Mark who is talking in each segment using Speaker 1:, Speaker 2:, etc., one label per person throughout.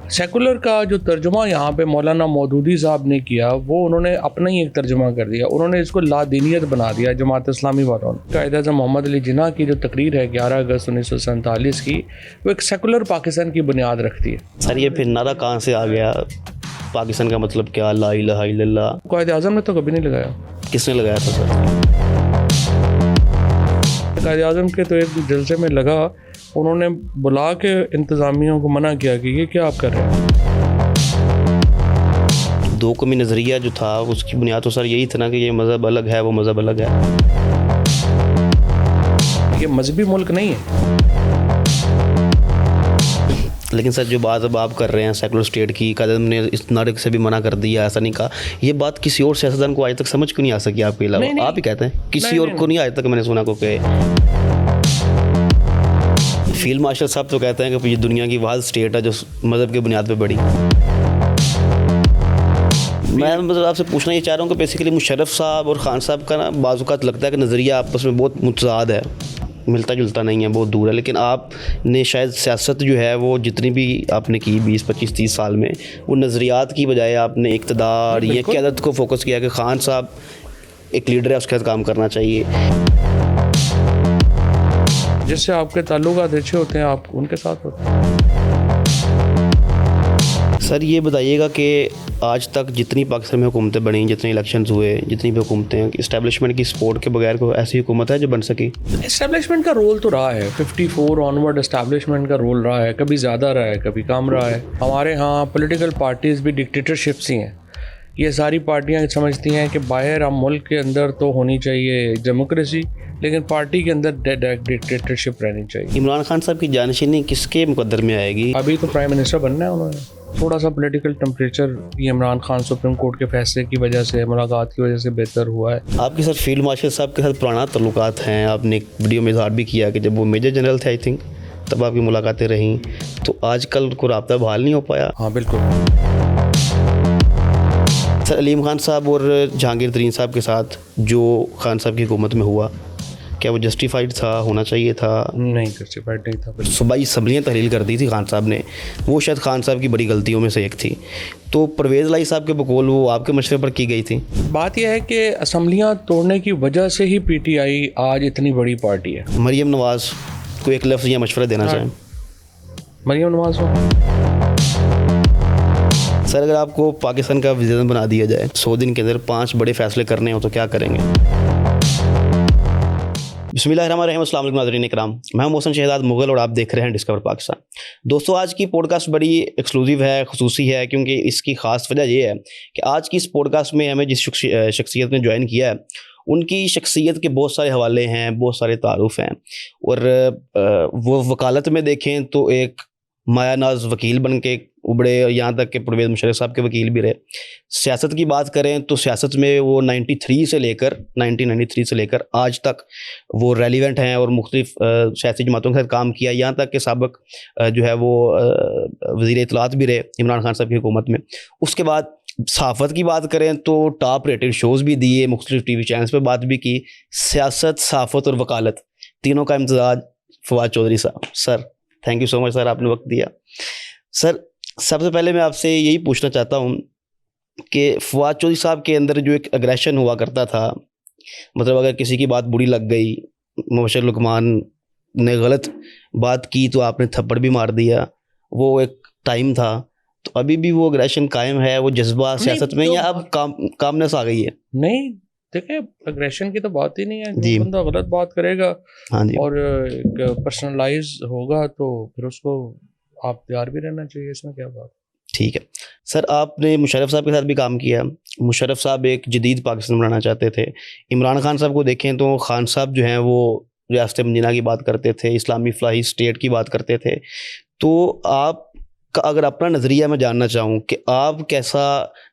Speaker 1: Secular کا جو ترجمہ یہاں پہ مولانا مودودی صاحب نے کیا وہ انہوں نے اپنا ہی ایک ترجمہ کر دیا. انہوں نے اس کو لادینیت بنا دیا جماعت اسلامی والوں نے. قائد اعظم محمد علی جناح کی جو تقریر ہے 11 اگست 1947 کی, وہ ایک سیکولر پاکستان کی بنیاد رکھتی ہے.
Speaker 2: سر یہ پھر نعرہ کہاں سے آ گیا؟ پاکستان کا مطلب کیا؟ لا الہ الا اللہ.
Speaker 1: قائد اعظم نے تو کبھی نہیں لگایا.
Speaker 2: کس نے لگایا تھا سر؟
Speaker 1: قائد اعظم کے تو ایک جلسے میں لگا, انہوں نے بلا کے انتظامیہ کو منع کیا کہ یہ کیا آپ کر رہے ہیں.
Speaker 2: دو قومی نظریہ جو تھا اس کی بنیاد تو سر یہی تھا نا کہ یہ مذہب الگ ہے وہ مذہب الگ ہے.
Speaker 1: یہ مذہبی ملک نہیں ہے.
Speaker 2: لیکن سر جو بات اب آپ کر رہے ہیں سیکولر اسٹیٹ کی, قائد اعظم نے اس نعرے سے بھی منع کر دیا, ایسا نہیں کہا. یہ بات کسی اور سیاستدان کو آج تک سمجھ کیوں نہیں آ سکی آپ کے علاوہ؟ آپ ہی کہتے ہیں کسی اور کو نہیں آج تک میں نے سنا کو کہ فیلڈ مارشل صاحب تو کہتے ہیں کہ یہ دنیا کی واحد اسٹیٹ ہے جو مذہب کی بنیاد پہ بڑی. میں مطلب آپ سے پوچھنا یہ چاہ رہا ہوں کہ بیسیکلی مشرف صاحب اور خان صاحب کا نا بعض اوقات لگتا ہے کہ نظریہ آپس میں بہت متضاد ہے, ملتا جلتا نہیں ہے, بہت دور ہے. لیکن آپ نے شاید سیاست جو ہے وہ جتنی بھی آپ نے کی 20 25 30 سال میں, وہ نظریات کی بجائے آپ نے اقتدار یا قیادت کو فوکس کیا کہ خان صاحب ایک لیڈر ہے, اس کے ساتھ کام کرنا چاہیے.
Speaker 1: جس سے آپ کے تعلقات اچھے ہوتے ہیں آپ ان کے ساتھ ہوتے ہیں.
Speaker 2: سر یہ بتائیے گا کہ آج تک جتنی پاکستان میں حکومتیں بنیں, جتنے الیکشنز ہوئے, جتنی بھی حکومتیں, اسٹیبلشمنٹ کی سپورٹ کے بغیر کوئی ایسی حکومت ہے جو بن سکی؟
Speaker 1: اسٹیبلشمنٹ کا رول تو رہا ہے 54 آنورڈ اسٹیبلشمنٹ کا رول رہا ہے, کبھی زیادہ رہا ہے کبھی کم رہا ہے. ہمارے ہاں پولیٹیکل پارٹیز بھی ڈکٹیٹرشپس ہی ہیں. یہ ساری پارٹیاں سمجھتی ہیں کہ باہر ہم ملک کے اندر تو ہونی چاہیے ڈیموکریسی, لیکن پارٹی کے اندر ڈکٹیٹرشپ رہنی چاہیے.
Speaker 2: عمران خان صاحب کی جانشینی کس کے مقدر میں آئے گی؟
Speaker 1: ابھی تو پرائم منسٹر بننا ہے انہوں نے. تھوڑا سا پولیٹیکل ٹمپریچر یہ عمران خان سپریم کورٹ کے فیصلے کی وجہ سے, ملاقات کی وجہ سے بہتر ہوا ہے.
Speaker 2: آپ کے ساتھ فیلڈ مارشل صاحب کے ساتھ پرانا تعلقات ہیں, آپ نے ایک ویڈیو میں اظہار بھی کیا کہ جب وہ میجر جنرل تھے آئی تھنک تب آپ کی ملاقاتیں رہیں, تو آج کل کو رابطہ بحال نہیں ہو پایا؟
Speaker 1: ہاں بالکل.
Speaker 2: سر علیم خان صاحب اور جہانگیر ترین صاحب کے ساتھ جو خان صاحب کی حکومت میں ہوا, کیا وہ جسٹیفائڈ تھا, ہونا چاہیے تھا؟
Speaker 1: نہیں جسٹیفائڈ نہیں تھا.
Speaker 2: صوبائی اسمبلیاں تحلیل کر دی تھی خان صاحب نے, وہ شاید خان صاحب کی بڑی غلطیوں میں سے ایک تھی. تو پرویز الہی صاحب کے بقول وہ آپ کے مشورے پر کی گئی تھی.
Speaker 1: بات یہ ہے کہ اسمبلیاں توڑنے کی وجہ سے ہی پی ٹی آئی آج اتنی بڑی پارٹی ہے.
Speaker 2: مریم نواز کو ایک لفظ یا مشورہ دینا چاہیں؟
Speaker 1: مریم نواز ہو
Speaker 2: سر, اگر آپ کو پاکستان کا وزیر بنا دیا جائے, 100 دن کے اندر 5 بڑے فیصلے کرنے ہوں تو کیا کریں گے؟ بسم اللہ الرحمن الرحیم. السلام علیکم ناظرین اکرام, میں ہوں محسن شہزاد مغل اور آپ دیکھ رہے ہیں ڈسکور پاکستان. دوستو آج کی پوڈ کاسٹ بڑی ایکسکلوسیو ہے, خصوصی ہے, کیونکہ اس کی خاص وجہ یہ ہے کہ آج کی اس پوڈ کاسٹ میں ہمیں جس شخصیت نے جوائن کیا ہے ان کی شخصیت کے بہت سارے حوالے ہیں, بہت سارے تعارف ہیں, اور وہ وکالت میں دیکھیں تو ایک مایا ناز وکیل بن کے ابھرے, یہاں تک کہ پرویز مشرف صاحب کے وکیل بھی رہے. سیاست کی بات کریں تو سیاست میں وہ 1993 سے لے کر آج تک وہ ریلیونٹ ہیں اور مختلف سیاسی جماعتوں کے ساتھ کام کیا, یہاں تک کہ سابق جو ہے وہ وزیر اطلاعات بھی رہے عمران خان صاحب کی حکومت میں. اس کے بعد صحافت کی بات کریں تو ٹاپ ریٹڈ شوز بھی دیے, مختلف ٹی وی چینلز پہ بات بھی کی. سیاست, صحافت اور وکالت تینوں کا امتزاج فواد چودھری صاحب. سر تھینک یو سو مچ سر, آپ نے وقت دیا. سر سب سے پہلے میں آپ سے یہی پوچھنا چاہتا ہوں کہ فواد چودھری صاحب کے اندر جو ایک اگریشن ہوا کرتا تھا, مطلب اگر کسی کی بات بری لگ گئی, مبشر لقمان نے غلط بات کی تو آپ نے تھپڑ بھی مار دیا, وہ ایک ٹائم تھا. تو ابھی بھی وہ اگریشن قائم ہے, وہ جذبہ سیاست میں, یا اب کامنس آ گئی ہے؟
Speaker 1: نہیں دیکھیں, اگریشن کی تو بات ہی نہیں ہے. جو بندہ غلط بات کرے گا اور پرسنلائز ہوگا تو پھر اس کو آپ تیار بھی رہنا چاہیے, اس میں کیا بات.
Speaker 2: ٹھیک ہے سر, آپ نے مشرف صاحب کے ساتھ بھی کام کیا. مشرف صاحب ایک جدید پاکستان بنانا چاہتے تھے. عمران خان صاحب کو دیکھیں تو خان صاحب جو ہیں وہ ریاست مدینہ کی بات کرتے تھے, اسلامی فلاحی اسٹیٹ کی بات کرتے تھے. تو آپ کا اگر اپنا نظریہ میں جاننا چاہوں کہ آپ کیسا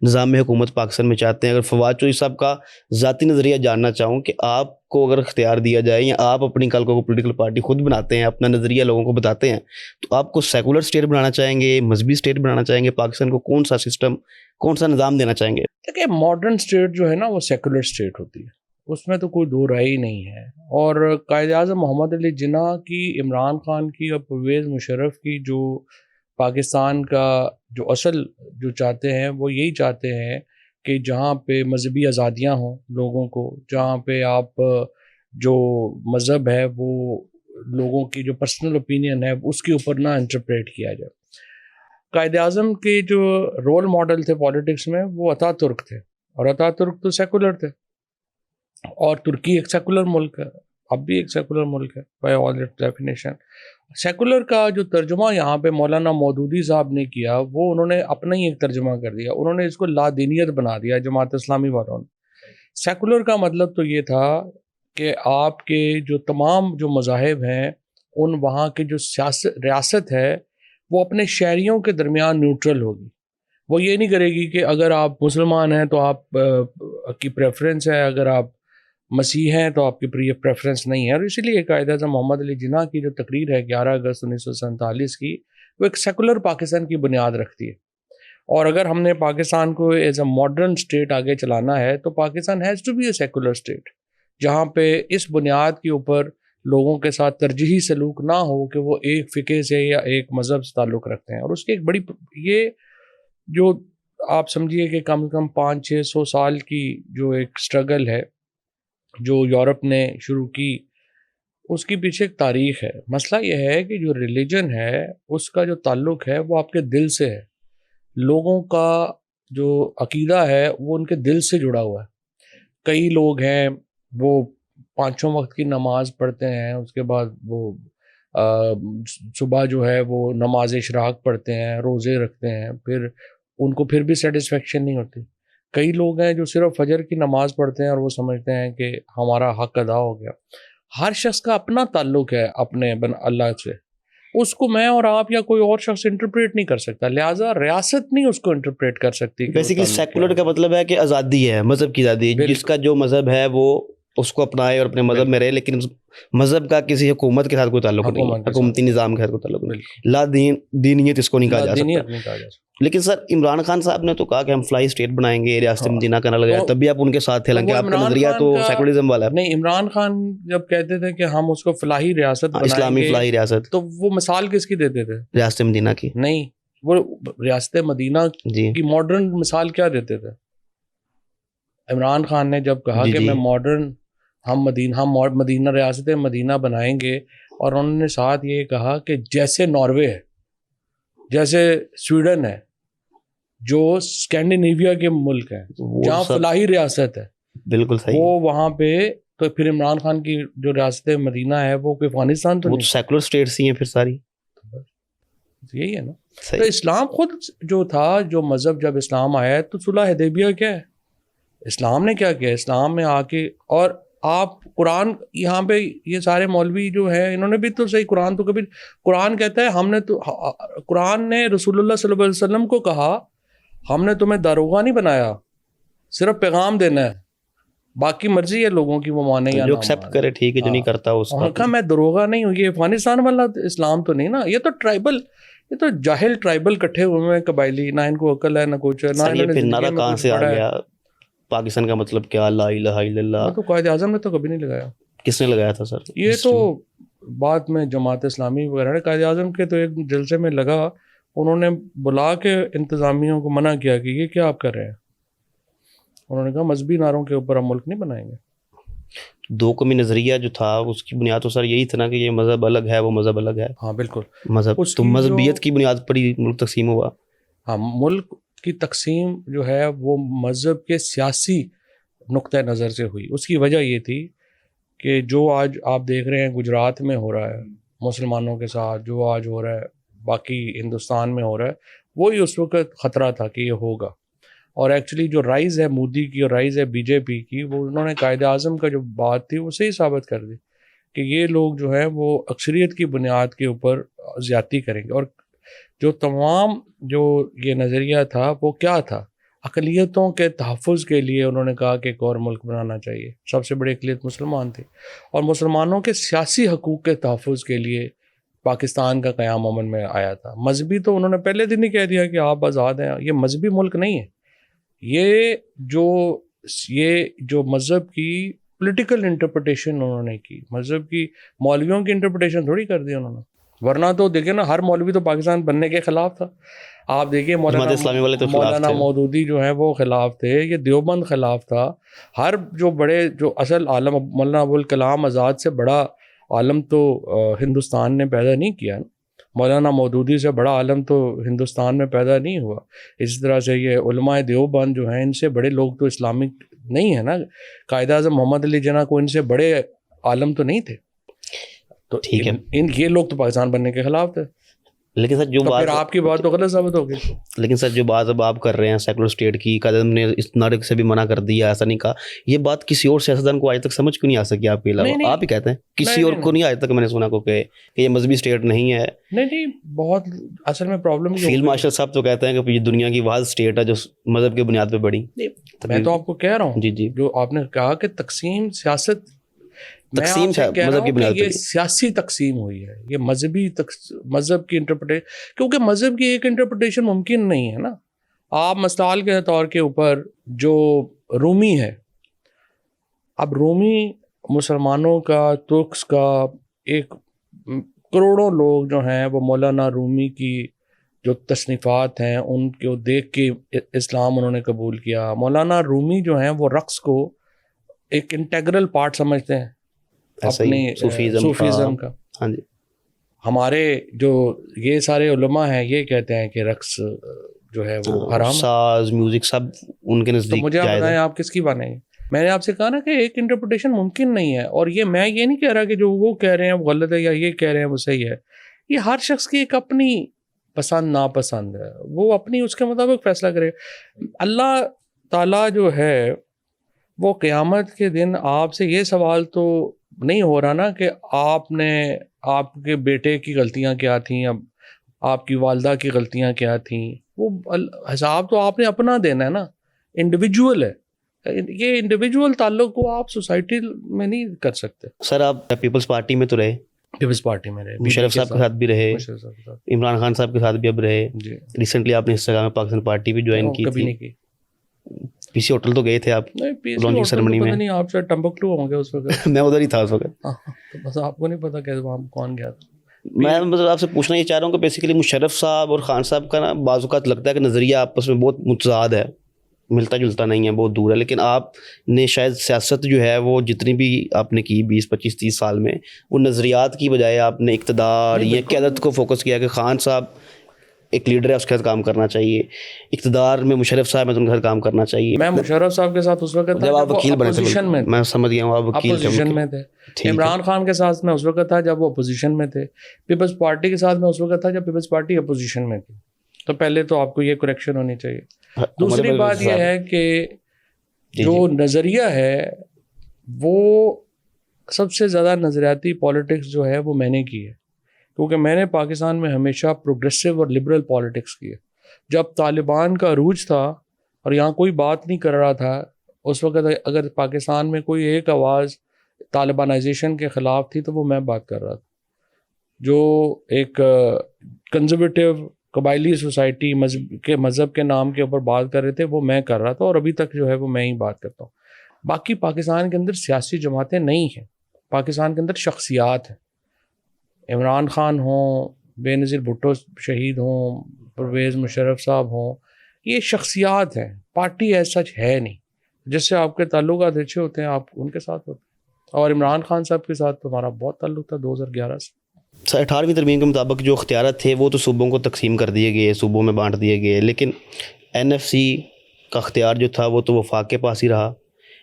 Speaker 2: نظام حکومت پاکستان میں چاہتے ہیں, اگر فواد چودھری صاحب کا ذاتی نظریہ جاننا چاہوں کہ آپ کو اگر اختیار دیا جائے یا آپ اپنی کل کو پولیٹیکل پارٹی خود بناتے ہیں, اپنا نظریہ لوگوں کو بتاتے ہیں, تو آپ کو سیکولر اسٹیٹ بنانا چاہیں گے, مذہبی اسٹیٹ بنانا چاہیں گے, پاکستان کو کون سا سسٹم, کون سا نظام دینا چاہیں گے؟
Speaker 1: دیکھیں ماڈرن اسٹیٹ جو ہے نا وہ سیکولر اسٹیٹ ہوتی ہے, اس میں تو کوئی دو رائے ہی نہیں ہے. اور قائد اعظم محمد علی جناح کی, عمران خان کی اور پرویز مشرف کی جو پاکستان کا جو اصل جو چاہتے ہیں وہ یہی چاہتے ہیں کہ جہاں پہ مذہبی آزادیاں ہوں لوگوں کو، جہاں پہ آپ جو مذہب ہے وہ لوگوں کی جو پرسنل اوپینین ہے اس کے اوپر نہ انٹرپریٹ کیا جائے. قائد اعظم کے جو رول ماڈل تھے پالیٹکس میں وہ اتا ترک تھے، اور اتا ترک تو سیکولر تھے، اور ترکی ایک سیکولر ملک ہے، اب بھی ایک سیکولر ملک ہے by all its definition. Secular کا جو ترجمہ یہاں پہ مولانا مودودی صاحب نے کیا وہ انہوں نے اپنا ہی ایک ترجمہ کر دیا، انہوں نے اس کو لا دینیت بنا دیا جماعت اسلامی والوں نے. سیکولر کا مطلب تو یہ تھا کہ آپ کے جو تمام جو مذاہب ہیں ان وہاں کی جو ریاست ہے وہ اپنے شہریوں کے درمیان نیوٹرل ہوگی. وہ یہ نہیں کرے گی کہ اگر آپ مسلمان ہیں تو آپ کی پریفرنس ہے، اگر آپ مسیح ہیں تو آپ کی پریفرنس نہیں ہے. اور اسی لیے قائد اعظم محمد علی جناح کی جو تقریر ہے 11 اگست 1947 کی، وہ ایک سیکولر پاکستان کی بنیاد رکھتی ہے. اور اگر ہم نے پاکستان کو ایز اے ماڈرن اسٹیٹ آگے چلانا ہے تو Pakistan has to be a secular state, جہاں پہ اس بنیاد کے اوپر لوگوں کے ساتھ ترجیحی سلوک نہ ہو کہ وہ ایک فقہ سے یا ایک مذہب سے تعلق رکھتے ہیں. اور اس کی ایک بڑی یہ جو آپ سمجھیے کہ کم از کم 500-600 سال کی جو ایک سٹرگل ہے جو یورپ نے شروع کی، اس کی پیچھے ایک تاریخ ہے. مسئلہ یہ ہے کہ جو ریلیجن ہے اس کا جو تعلق ہے وہ آپ کے دل سے ہے، لوگوں کا جو عقیدہ ہے وہ ان کے دل سے جڑا ہوا ہے. کئی لوگ ہیں وہ 5 وقت کی نماز پڑھتے ہیں، اس کے بعد وہ صبح جو ہے وہ نماز اشراق پڑھتے ہیں، روزے رکھتے ہیں، پھر ان کو پھر بھی سیٹسفیکشن نہیں ہوتی. کئی لوگ ہیں جو صرف فجر کی نماز پڑھتے ہیں اور وہ سمجھتے ہیں کہ ہمارا حق ادا ہو گیا. ہر شخص کا اپنا تعلق ہے اپنے اللہ سے، اس کو میں اور آپ یا کوئی اور شخص انٹرپریٹ نہیں کر سکتا، لہٰذا ریاست نہیں اس کو انٹرپریٹ کر سکتی.
Speaker 2: بیسیکلی سیکولر کا مطلب ہے کہ آزادی ہے، مذہب کی آزادی، جس کا جو مذہب ہے وہ اس کو اپنائے اور اپنے مذہب میں رہے، لیکن مذہب کا کسی حکومت کے ساتھ کوئی تعلق نہیں ہے، حکومتی نظام کے ساتھ کوئی تعلق نہیں. لا دینیت اس کو نہیں کہا جا سکتا. لیکن سر عمران خان صاحب نے تو کہا کہ ہم فلائی اسٹیٹ بنائیں گے، ریاست مدینہ کا نہ لگایا، تب بھی آپ ان کے ساتھ تھے، حالانکہ آپ کا نظریہ تو سیکولرزم والا ہے.
Speaker 1: نہیں، عمران خان جب کہتے تھے کہ ہم اس کو فلاحی ریاست بنائیں گے،
Speaker 2: اسلامی فلاحی ریاست،
Speaker 1: تو وہ مثال کس کی دیتے تھے؟
Speaker 2: ریاست مدینہ کی.
Speaker 1: نہیں، وہ ریاست مدینہ کی ماڈرن مثال کیا دیتے تھے؟ عمران خان نے جب کہا کہ میں ماڈرن ہم مدینہ ریاست مدینہ بنائیں گے، اور انہوں نے ساتھ یہ کہا کہ جیسے ناروے ہے، جیسے سویڈن ہے، جو اسکینڈینیویا کے ملک ہیں جہاں فلاحی ریاست ہے،
Speaker 2: بالکل صحیح،
Speaker 1: وہ وہاں پہ تو پھر عمران خان کی جو ریاست مدینہ ہے وہ کوئی افغانستان تو نہیں،
Speaker 2: سیکولر اسٹیٹس ہی ہیں پھر ساری.
Speaker 1: یہی ہے نا. تو اسلام خود جو تھا، جو مذہب جب اسلام آیا ہے تو صلح حدیبیہ کیا ہے؟ اسلام نے کیا کیا؟ اسلام میں آ کے، اور آپ قرآن یہاں پہ یہ سارے مولوی جو ہیں انہوں نے بھی تو صحیح، قرآن تو کبھی، قرآن کہتا ہے ہم نے تو، قرآن نے رسول اللہ صلی اللہ علیہ وسلم کو کہا ہم نے تمہیں داروغہ نہیں بنایا، صرف پیغام دینا ہے، باقی مرضی ہے لوگوں کی وہ مانے یا نہ،
Speaker 2: جو ایکسیپٹ کرے ٹھیک ہے، جو نہیں کرتا اس
Speaker 1: کا. کہا میں داروغہ نہیں ہوں. یہ افغانستان والا اسلام تو نہیں نا، یہ تو ٹرائبل، یہ تو جاہل ٹرائبل کٹھے ہوئے ہیں قبائلی، نہ ان کو عقل ہے نہ کچھ ہے، نہ انہوں نے
Speaker 2: نعرہ کہاں سے آ گیا پاکستان کا مطلب کیا، لا الہ الا اللہ.
Speaker 1: تو قائد اعظم نے تو کبھی نہیں لگایا.
Speaker 2: کس نے لگایا تھا سر؟
Speaker 1: یہ تو بعد میں جماعت اسلامی وغیرہ نے، قائد اعظم کے تو ایک جلسے میں لگا، انہوں نے بلا کے انتظامیوں کو منع کیا کہ یہ کیا آپ کر رہے ہیں. انہوں نے کہا مذہبی نعروں کے اوپر ہم ملک نہیں بنائیں گے.
Speaker 2: دو قومی نظریہ جو تھا اس کی بنیاد تو سر یہی تھا نا کہ یہ مذہب الگ ہے، وہ مذہب الگ ہے.
Speaker 1: ہاں بالکل،
Speaker 2: مذہب تو مذہبیت کی بنیاد پر ہی ملک تقسیم ہوا.
Speaker 1: ہاں، ملک کی تقسیم جو ہے وہ مذہب کے سیاسی نقطہ نظر سے ہوئی. اس کی وجہ یہ تھی کہ جو آج آپ دیکھ رہے ہیں گجرات میں ہو رہا ہے مسلمانوں کے ساتھ، جو آج ہو رہا ہے باقی ہندوستان میں ہو رہا ہے، وہی اس وقت خطرہ تھا کہ یہ ہوگا. اور ایکچولی جو رائز ہے مودی کی اور رائز ہے بی جے پی کی، وہ انہوں نے قائد اعظم کا جو بات تھی وہ صحیح ثابت کر دی کہ یہ لوگ جو ہیں وہ اکثریت کی بنیاد کے اوپر زیادتی کریں گے. اور جو تمام جو یہ نظریہ تھا وہ کیا تھا؟ اقلیتوں کے تحفظ کے لیے انہوں نے کہا کہ ایک اور ملک بنانا چاہیے. سب سے بڑی اقلیت مسلمان تھی، اور مسلمانوں کے سیاسی حقوق کے تحفظ کے لیے پاکستان کا قیام امن میں آیا تھا. مذہبی تو انہوں نے پہلے دن ہی کہہ دیا کہ آپ آزاد ہیں. یہ مذہبی ملک نہیں ہے، یہ جو مذہب کی پولیٹیکل انٹرپریٹیشن انہوں نے کی، مذہب کی مولویوں کی انٹرپریٹیشن تھوڑی کر دی انہوں نے. ورنہ تو دیکھیں نا ہر مولوی تو پاکستان بننے کے خلاف تھا. آپ دیکھیے
Speaker 2: جماعت اسلامی والے تو خلاف
Speaker 1: مولانا
Speaker 2: تھے.
Speaker 1: مودودی جو ہیں وہ خلاف تھے, یہ دیوبند خلاف تھا. ہر جو بڑے جو اصل عالم مولانا ابوالکلام آزاد سے بڑا عالم تو ہندوستان نے پیدا نہیں کیا. مولانا مودودی سے بڑا عالم تو ہندوستان میں پیدا نہیں ہوا. اسی طرح سے یہ علماء دیوبند جو ہیں ان سے بڑے لوگ تو اسلامک نہیں ہیں نا. قائد اعظم محمد علی جناح کو ان سے بڑے عالم تو نہیں تھے. تو
Speaker 2: ٹھیک ہے,
Speaker 1: یہ لوگ تو پاکستان بننے کے خلاف تھے.
Speaker 2: لیکن سر جو
Speaker 1: تو
Speaker 2: بات
Speaker 1: پھر آپ کی بات تو غلط ثابت ہوگی.
Speaker 2: لیکن سر جو بات اب آپ کر رہے ہیں سیکولر اسٹیٹ کی, قائد اعظم نے اس نعرے سے بھی منع کر دیا, ایسا نہیں کہا, یہ بات کسی اور سیاستدان کو آج تک سمجھ کیوں نہیں آ سکی آپ کے علاوہ؟ آپ ہی کہتے ہیں کسی اور کو نہیں آج تک میں نے سنا کو کہ یہ مذہبی اسٹیٹ نہیں ہے.
Speaker 1: نہیں بہت اصل میں پرابلم
Speaker 2: فیلڈ مارشل صاحب تو کہتے ہیں کہ یہ دنیا کی واحد اسٹیٹ ہے جو مذہب کی بنیاد پہ بڑی.
Speaker 1: میں تو آپ کو کہہ رہا ہوں
Speaker 2: جی
Speaker 1: جو آپ نے کہا کہ تقسیم سیاست,
Speaker 2: تقسیم
Speaker 1: مذہب کی بنیاد پر سیاسی تقسیم ہوئی ہے. یہ مذہب کی انٹرپریٹیشن, کیونکہ مذہب کی ایک انٹرپریٹیشن ممکن نہیں ہے نا. آپ مثال کے طور کے اوپر جو رومی ہے, اب رومی مسلمانوں کا, ترکس کا, ایک کروڑوں لوگ جو ہیں وہ مولانا رومی کی جو تصنیفات ہیں ان کو دیکھ کے اسلام انہوں نے قبول کیا. مولانا رومی جو ہیں وہ رقص کو ایک انٹیگرل پارٹ سمجھتے ہیں اپنی صوفیزم کا.
Speaker 2: ہاں جی,
Speaker 1: ہمارے جو یہ سارے علماء ہیں یہ کہتے ہیں کہ رقص جو ہے وہ حرام ہے.
Speaker 2: ساز میوزک سب ان کے نزدیک.
Speaker 1: تو مجھے آپ بتائیں آپ کس کی مانیں گے؟ میں نے آپ سے کہا نا کہ ایک انٹرپریٹیشن ممکن نہیں ہے. اور میں یہ نہیں کہہ رہا کہ جو وہ کہہ رہے ہیں وہ غلط ہے یا یہ کہہ رہے ہیں وہ صحیح ہے. یہ ہر شخص کی ایک اپنی پسند ناپسند ہے, وہ اپنی اس کے مطابق فیصلہ کرے. اللہ تعالیٰ جو ہے وہ قیامت کے دن آپ سے یہ سوال تو نہیں ہو رہا نا کہ آپ کے بیٹے کی غلطیاں کیا تھیں, اب آپ کی والدہ کی غلطیاں کیا تھیں. وہ حساب تو آپ نے اپنا دینا ہے نا. انڈیویجول ہے یہ, انڈیویجول تعلق کو آپ سوسائٹی میں نہیں کر سکتے.
Speaker 2: سر آپ پیپلز پارٹی میں تو رہے,
Speaker 1: پیپلز پارٹی میں رہے,
Speaker 2: مشرف صاحب کے ساتھ بھی رہے, عمران خان صاحب کے ساتھ بھی اب رہے. ریسنٹلی آپ نے انسٹاگرام میں پاکستان پارٹی بھی جوائن کی تھی. پی سی ہوٹل تو گئے تھے آپ لانچنگ سیرمنی میں؟
Speaker 1: نہیں, آپ شاید ٹمبکٹو ہوں گے اس وقت.
Speaker 2: میں ادھر ہی تھا اس وقت.
Speaker 1: بس آپ کو نہیں پتا کہ وہاں کون گیا تھا.
Speaker 2: میں مطلب آپ سے پوچھنا یہ چاہ رہا ہوں کہ بیسیکلی مشرف صاحب اور خان صاحب کا نا بعض اوقات لگتا ہے کہ نظریہ آپس میں بہت متضاد ہے, ملتا جلتا نہیں ہے, بہت دور ہے. لیکن آپ نے شاید سیاست جو ہے وہ جتنی بھی آپ نے کی 20 25 30 سال میں, وہ نظریات کی بجائے آپ نے اقتدار یا قیادت کو فوکس کیا کہ خان صاحب ایک لیڈر ہے اس کے ساتھ کام کرنا چاہیے, اقتدار میں مشرف صاحب ہے تو ان کے ساتھ کام کرنا چاہیے.
Speaker 1: میں مشرف صاحب کے ساتھ اس وقت تھا
Speaker 2: جب آپ وکیل بنے تھے, میں سمجھ گیا ہوں آپ
Speaker 1: اپوزیشن میں تھے. عمران خان کے ساتھ میں اس وقت تھا جب وہ اپوزیشن میں تھے. پیپلز پارٹی کے ساتھ میں اس وقت تھا جب پیپلز پارٹی اپوزیشن میں تھی. تو پہلے تو آپ کو یہ کریکشن ہونی چاہیے. دوسری بات یہ ہے کہ جو نظریہ ہے وہ سب سے زیادہ نظریاتی پالیٹکس جو ہے وہ میں نے کی ہے, کیونکہ میں نے پاکستان میں ہمیشہ پروگریسو اور لبرل پالیٹکس کی ہے. جب طالبان کا عروج تھا اور یہاں کوئی بات نہیں کر رہا تھا, اس وقت اگر پاکستان میں کوئی ایک آواز طالبانائزیشن کے خلاف تھی تو وہ میں بات کر رہا تھا. جو ایک کنزرویٹو قبائلی سوسائٹی مذہب کے نام کے اوپر بات کر رہے تھے وہ میں کر رہا تھا, اور ابھی تک جو ہے وہ میں ہی بات کرتا ہوں. باقی پاکستان کے اندر سیاسی جماعتیں نہیں ہیں, پاکستان کے اندر شخصیات ہیں. عمران خان ہوں, بے نظیر بھٹو شہید ہوں, پرویز مشرف صاحب ہوں, یہ شخصیات ہیں, پارٹی ایز سچ ہے نہیں. جس سے آپ کے تعلقات اچھے ہوتے ہیں آپ ان کے ساتھ ہوتے ہیں, اور عمران خان صاحب کے ساتھ ہمارا بہت تعلق تھا 2011 سے.
Speaker 2: 18ویں ترمیم کے مطابق جو اختیارات تھے وہ تو صوبوں کو تقسیم کر دیے گئے, صوبوں میں بانٹ دیے گئے, لیکن این ایف سی کا اختیار جو تھا وہ تو وفاق کے پاس ہی رہا.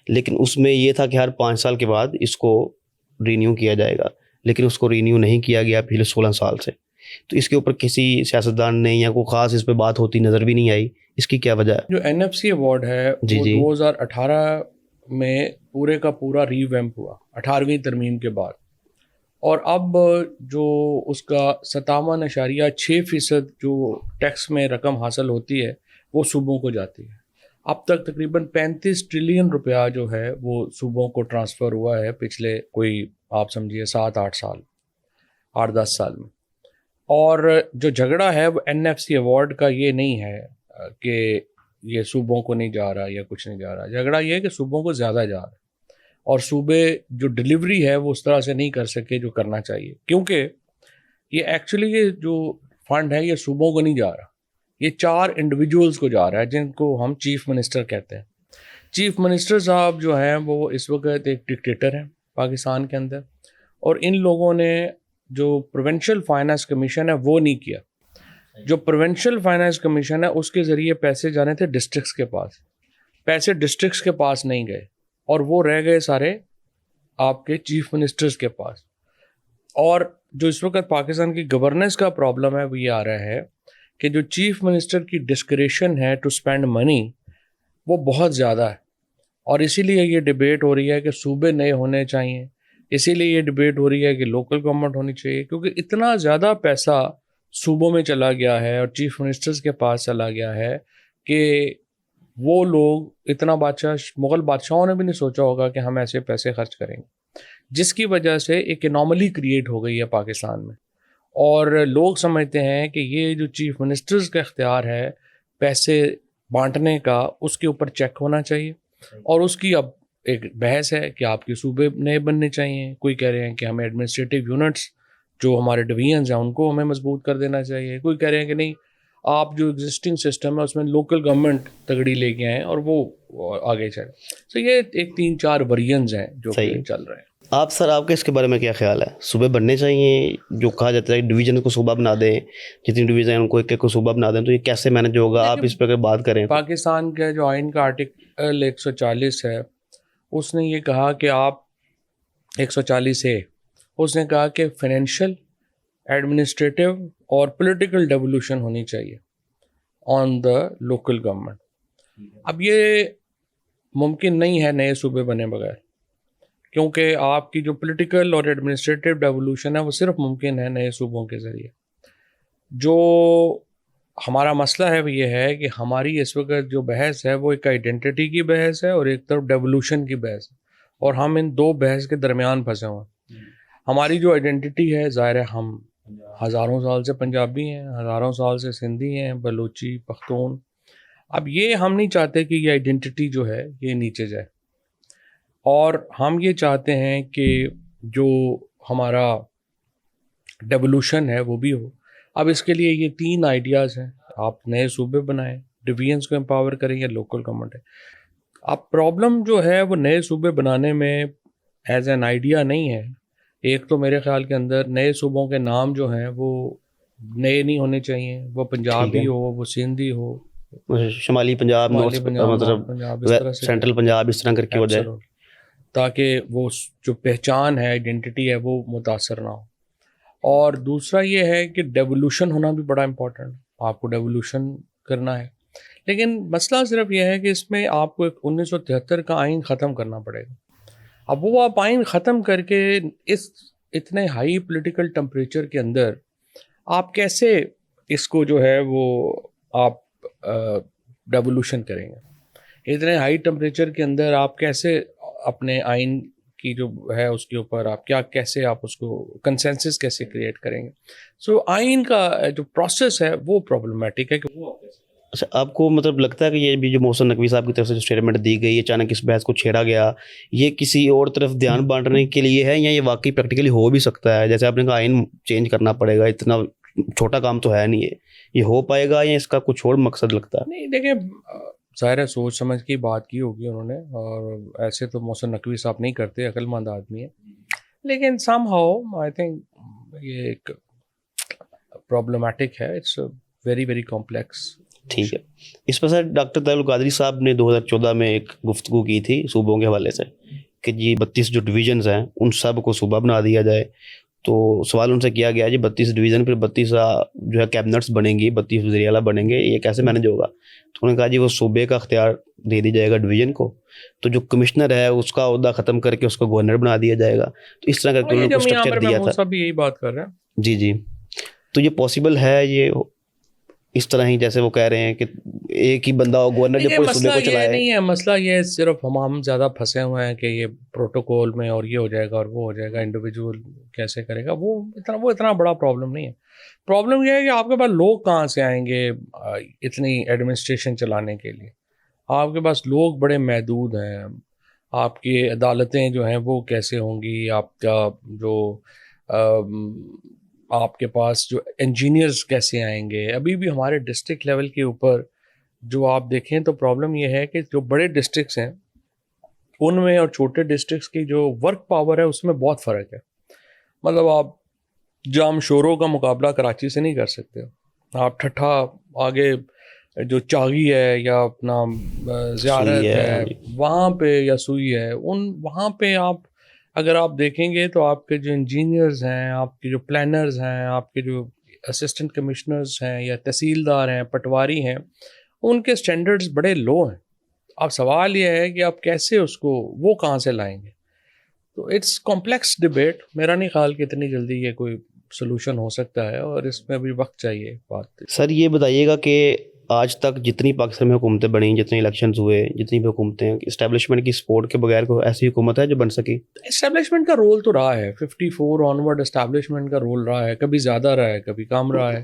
Speaker 2: لیکن اس میں یہ تھا کہ ہر 5 سال کے بعد اس کو رینیو کیا جائے گا, لیکن اس کو رینیو نہیں کیا گیا پچھلے 16 سال سے. تو اس کے اوپر کسی سیاستدان نے یا کوئی خاص اس پہ بات ہوتی نظر بھی نہیں آئی, اس کی کیا وجہ ہے؟
Speaker 1: جو این ایف سی ایوارڈ ہے وہ 2018 میں پورے کا پورا ری ویمپ ہوا 18ویں ترمیم کے بعد, اور اب جو اس کا 57.6% جو ٹیکس میں رقم حاصل ہوتی ہے وہ صوبوں کو جاتی ہے. اب تک تقریباً 35 ٹریلین روپیہ جو ہے وہ صوبوں کو ٹرانسفر ہوا ہے پچھلے کوئی آپ سمجھیے 7-8 سال 8-10 سال میں. اور جو جھگڑا ہے وہ این ایف سی ایوارڈ کا یہ نہیں ہے کہ یہ صوبوں کو نہیں جا رہا یا کچھ نہیں جا رہا. جھگڑا یہ ہے کہ صوبوں کو زیادہ جا رہا ہے, اور صوبے جو ڈلیوری ہے وہ اس طرح سے نہیں کر سکے جو کرنا چاہیے, کیونکہ یہ ایکچولی یہ جو فنڈ ہے یہ صوبوں کو نہیں جا رہا, یہ 4 انڈیویجولز کو جا رہا ہے جن کو ہم چیف منسٹر کہتے ہیں. چیف منسٹر صاحب جو ہیں وہ اس وقت ایک ڈکٹیٹر ہیں پاکستان کے اندر, اور ان لوگوں نے جو پروونشل فائنانس کمیشن ہے وہ نہیں کیا. جو پروونشل فائنانس کمیشن ہے اس کے ذریعے پیسے جانے تھے ڈسٹرکٹس کے پاس, پیسے ڈسٹرکٹس کے پاس نہیں گئے اور وہ رہ گئے سارے آپ کے چیف منسٹرز کے پاس. اور جو اس وقت پاکستان کی گورننس کا پرابلم ہے وہ یہ آ رہا ہے کہ جو چیف منسٹر کی ڈسکریشن ہے ٹو اسپینڈ منی وہ بہت زیادہ ہے, اور اسی لیے یہ ڈبیٹ ہو رہی ہے کہ صوبے نئے ہونے چاہیے, اسی لیے یہ ڈبیٹ ہو رہی ہے کہ لوکل گورنمنٹ ہونی چاہیے, کیونکہ اتنا زیادہ پیسہ صوبوں میں چلا گیا ہے اور چیف منسٹرز کے پاس چلا گیا ہے کہ وہ لوگ اتنا مغل بادشاہوں نے بھی نہیں سوچا ہوگا کہ ہم ایسے پیسے خرچ کریں گے, جس کی وجہ سے ایک انوملی کریٹ ہو گئی ہے پاکستان میں. اور لوگ سمجھتے ہیں کہ یہ جو چیف منسٹرز کا اختیار ہے پیسے بانٹنے کا, اس کے اوپر چیک ہونا چاہیے, اور اس کی اب ایک بحث ہے کہ آپ کے صوبے نئے بننے چاہیے. کوئی کہہ رہے ہیں کہ ہمیں ایڈمنسٹریٹو یونٹس جو ہمارے ڈویژنز ہیں ان کو ہمیں مضبوط کر دینا چاہیے. کوئی کہہ رہے ہیں کہ نہیں, آپ جو ایگزسٹنگ سسٹم ہے اس میں لوکل گورنمنٹ تگڑی لے کے آئیں اور وہ آگے چلے. تو یہ ایک 3-4 ورژنز ہیں جو چل رہے ہیں.
Speaker 2: آپ سر, آپ کا اس کے بارے میں کیا خیال ہے؟ صوبے بننے چاہیے جو کہا جاتا ہے ڈویژن کو صوبہ بنا دیں, جتنی ڈویژن ہیں ان کو ایک ایک کو صوبہ بنا دیں, تو یہ کیسے مینج ہوگا؟ آپ اس پہ اگر بات کریں.
Speaker 1: پاکستان کے جو آئین کا آرٹیکل 140 ہے اس نے یہ کہا کہ آپ 140 ہے, اس نے کہا کہ فائنینشیل, ایڈمنسٹریٹو اور پولیٹیکل ڈیولوشن ہونی چاہیے آن دا لوکل گورنمنٹ. اب یہ ممکن نہیں ہے نئے صوبے بنے بغیر, کیونکہ آپ کی جو پولیٹیکل اور ایڈمنسٹریٹو ڈیولوشن ہے وہ صرف ممکن ہے نئے صوبوں کے ذریعے. جو ہمارا مسئلہ ہے وہ یہ ہے کہ ہماری اس وقت جو بحث ہے وہ ایک آئیڈینٹی کی بحث ہے اور ایک طرف ڈیولوشن کی بحث ہے, اور ہم ان دو بحث کے درمیان پھنسے ہوئے ہیں. ہماری جو آئیڈینٹی ہے, ظاہر ہے ہم ہزاروں سال سے پنجابی ہیں, ہزاروں سال سے سندھی ہیں, بلوچی, پختون. اب یہ ہم نہیں چاہتے کہ یہ آئیڈینٹی جو ہے یہ نیچے جائے, اور ہم یہ چاہتے ہیں کہ جو ہمارا ڈیولوشن ہے وہ بھی ہو. اب اس کے لیے یہ 3 آئیڈیاز ہیں, آپ نئے صوبے بنائیں, ڈویژنس کو امپاور کریں یا لوکل گورنمنٹ ہے. اب پرابلم جو ہے وہ نئے صوبے بنانے میں ایز این آئیڈیا نہیں ہے. ایک تو میرے خیال کے اندر نئے صوبوں کے نام جو ہیں وہ نئے نہیں ہونے چاہیے, وہ پنجابی ہو, وہ سندھی ہو,
Speaker 2: شمالی پنجاب, مطلب سینٹرل پنجاب, اس طرح کر کے ہو جائے,
Speaker 1: تاکہ وہ جو پہچان ہے, آئیڈینٹی ہے, وہ متاثر نہ ہو. اور دوسرا یہ ہے کہ ڈیولوشن ہونا بھی بڑا امپورٹنٹ, آپ کو ڈیولوشن کرنا ہے. لیکن مسئلہ صرف یہ ہے کہ اس میں آپ کو ایک 1973 کا آئین ختم کرنا پڑے گا. اب وہ آپ آئین ختم کر کے اس اتنے ہائی پولیٹیکل ٹمپریچر کے اندر آپ کیسے اس کو جو ہے وہ آپ ڈیولوشن کریں گے؟ اتنے ہائی ٹمپریچر کے اندر آپ کیسے اپنے آئین کی جو ہے اس کے اوپر آپ کیسے آپ اس کو کنسنسس کیسے کریٹ کریں گے؟ سو آئین کا جو پروسیس ہے وہ پرابلمیٹک ہے کہ وہ.
Speaker 2: اچھا, آپ کو مطلب لگتا ہے کہ یہ بھی جو محسن نقوی صاحب کی طرف سے جو اسٹیٹمنٹ دی گئی, اچانک اس بحث کو چھیڑا گیا, یہ کسی اور طرف دھیان بانٹنے کے لیے ہے یا یہ واقعی پریکٹیکلی ہو بھی سکتا ہے؟ جیسے آپ نے کہا آئین چینج کرنا پڑے گا, اتنا چھوٹا کام تو ہے نہیں ہے, یہ ہو پائے گا یا اس کا کچھ اور مقصد لگتا ہے؟
Speaker 1: نہیں دیکھیں, ظاہر ہے سوچ سمجھ کی بات کی ہوگی انہوں نے, اور ایسے تو محسن نقوی صاحب نہیں کرتے, عقل مند آدمی ہے, لیکن سم ہاؤ آئی تھنک یہ ایک پرابلمٹک ہے, اٹس ویری ویری کمپلیکس.
Speaker 2: ٹھیک ہے. اس پر سر ڈاکٹر طاہر القادری صاحب نے 2014 میں ایک گفتگو کی تھی صوبوں کے حوالے سے کہ جی 32 جو ڈویژنز ہیں ان سب کو صوبہ بنا دیا جائے. تو سوال ان سے کیا گیا جی 32 ڈویژن پھر 32 جو ہے کیبنٹس بنیں گی, 32 وزیر اعلیٰ بنیں گے, یہ کیسے مینج ہوگا؟ تو انہوں نے کہا جی وہ صوبے کا اختیار دے دی جائے گا ڈویژن کو, تو جو کمشنر ہے اس کا عہدہ ختم کر کے اس کو گورنر بنا دیا جائے گا. تو اس طرح کر کے انہوں نے اسٹرکچر دیا تھا.
Speaker 1: سب یہی بات کر رہے ہیں.
Speaker 2: جی جی. تو یہ پاسبل ہے یہ اس طرح ہی جیسے وہ کہہ رہے ہیں کہ ایک ہی بندہ ہو گورنر جو پورے صوبے کو چلائے؟
Speaker 1: نہیں ہے مسئلہ, یہ صرف ہم زیادہ پھنسے ہوئے ہیں کہ یہ پروٹوکول میں اور یہ ہو جائے گا اور وہ ہو جائے گا, انڈیویجول کیسے کرے گا, وہ اتنا بڑا پرابلم نہیں ہے. پرابلم یہ ہے کہ آپ کے پاس لوگ کہاں سے آئیں گے اتنی ایڈمنسٹریشن چلانے کے لیے؟ آپ کے پاس لوگ بڑے محدود ہیں, آپ کی عدالتیں جو ہیں وہ کیسے ہوں گی, آپ کا جو آپ کے پاس جو انجینئرز کیسے آئیں گے. ابھی بھی ہمارے ڈسٹرکٹ لیول کے اوپر جو آپ دیکھیں تو پرابلم یہ ہے کہ جو بڑے ڈسٹرکٹس ہیں ان میں اور چھوٹے ڈسٹرکٹس کی جو ورک پاور ہے اس میں بہت فرق ہے. مطلب آپ جام شوروں کا مقابلہ کراچی سے نہیں کر سکتے. آپ ٹھٹھا آگے جو چاغی ہے یا اپنا زیارت ہے وہاں پہ یا سوئی ہے وہاں پہ آپ اگر آپ دیکھیں گے تو آپ کے جو انجینئرز ہیں, آپ کے جو پلانرز ہیں, آپ کے جو اسسٹنٹ کمشنرز ہیں یا تحصیلدار ہیں, پٹواری ہیں, ان کے سٹینڈرڈز بڑے لو ہیں. اب سوال یہ ہے کہ آپ کیسے اس کو وہ کہاں سے لائیں گے. تو اٹس کمپلیکس ڈبیٹ. میرا نہیں خیال کہ اتنی جلدی یہ کوئی سلوشن ہو سکتا ہے اور اس میں ابھی وقت چاہیے. بات
Speaker 2: سر یہ بتائیے گا کہ آج تک جتنی پاکستان میں حکومتیں بنیں, جتنے الیکشنز ہوئے, جتنی بھی حکومتیں, اسٹیبلشمنٹ کی سپورٹ کے بغیر کوئی ایسی حکومت ہے جو بن سکی؟
Speaker 1: اسٹیبلشمنٹ کا رول تو رہا ہے 54 آنورڈ اسٹیبلشمنٹ کا رول رہا ہے. کبھی زیادہ رہا ہے, کبھی کم رہا ہے.